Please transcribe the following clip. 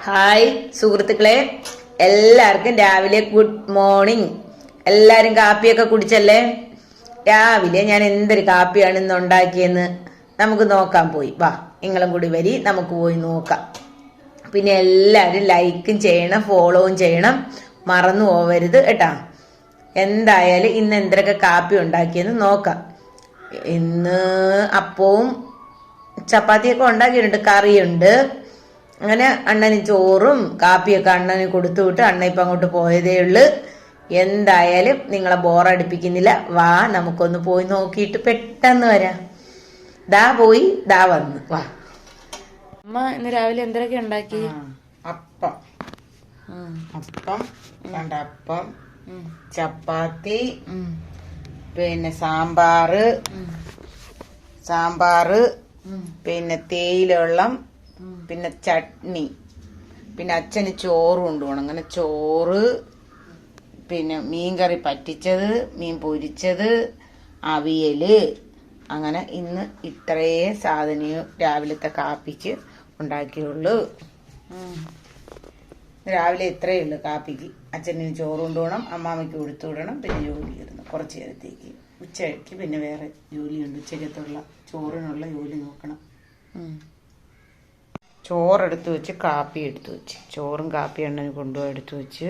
Hi സുഹൃത്തുക്കളെ, എല്ലാവർക്കും രാവിലെ ഗുഡ് മോർണിംഗ്. എല്ലാരും കാപ്പിയൊക്കെ കുടിച്ചല്ലേ? രാവിലെ ഞാൻ എന്തൊരു കാപ്പിയാണ് ഇന്ന് ഉണ്ടാക്കിയെന്ന് നമുക്ക് നോക്കാൻ പോയി. വാ, നിങ്ങളും കൂടി വരി, നമുക്ക് പോയി നോക്കാം. പിന്നെ എല്ലാവരും ലൈക്കും ചെയ്യണം, ഫോളോവും ചെയ്യണം, മറന്നു പോവരുത് കേട്ടാ. എന്തായാലും ഇന്ന് എന്തൊക്കെ കാപ്പി ഉണ്ടാക്കിയെന്ന് നോക്കാം. ഇന്ന് അപ്പവും ചപ്പാത്തിയൊക്കെ ഉണ്ടാക്കിയിട്ടുണ്ട്, കറിയുണ്ട്. അങ്ങനെ അണ്ണന് ചോറും കാപ്പിയൊക്കെ അണ്ണന് കൊടുത്തു വിട്ട് അണ്ണ ഇപ്പം അങ്ങോട്ട് പോയതേ ഉള്ളു. എന്തായാലും നിങ്ങളെ ബോറടിപ്പിക്കുന്നില്ല. വാ, നമുക്കൊന്ന് പോയി നോക്കിയിട്ട് പെട്ടെന്ന് വരാം. ദാ പോയി, ദാ വന്നു. വാ. അമ്മ ഇന്ന് രാവിലെ എന്തൊക്കെ ഉണ്ടാക്കി? അപ്പം അപ്പം കണ്ടപ്പം, ചപ്പാത്തി, പിന്നെ സാമ്പാറ്, പിന്നെ തേയില വെള്ളം, പിന്നെ ചട്നി, പിന്നെ അച്ഛന് ചോറ് കൊണ്ടുപോകണം. അങ്ങനെ ചോറ്, പിന്നെ മീൻകറി പറ്റിച്ചത്, മീൻ പൊരിച്ചത്, അവിയല്. അങ്ങനെ ഇന്ന് ഇത്രയേ സാധനം രാവിലത്തെ കാപ്പിക്ക് ഉണ്ടാക്കിയുള്ളൂ. രാവിലെ ഇത്രയേ ഉള്ളൂ കാപ്പിക്ക്. അച്ഛന് ചോറ് കൊണ്ടുപോകണം, അമ്മാമ്മയ്ക്ക് കൊടുത്തു വിടണം, പിന്നെ ജോലി ഇരുന്നു കുറച്ച് നേരത്തേക്ക്. ഉച്ചയ്ക്ക് പിന്നെ വേറെ ജോലിയുണ്ട്. ഉച്ചയ്ക്കത്തുള്ള ചോറിനുള്ള ജോലി നോക്കണം. ചോറെടുത്ത് വെച്ച് കാപ്പി എടുത്തു വെച്ച്, ചോറും കാപ്പി എണ്ണന് കൊണ്ടുപോയി എടുത്തു വെച്ച്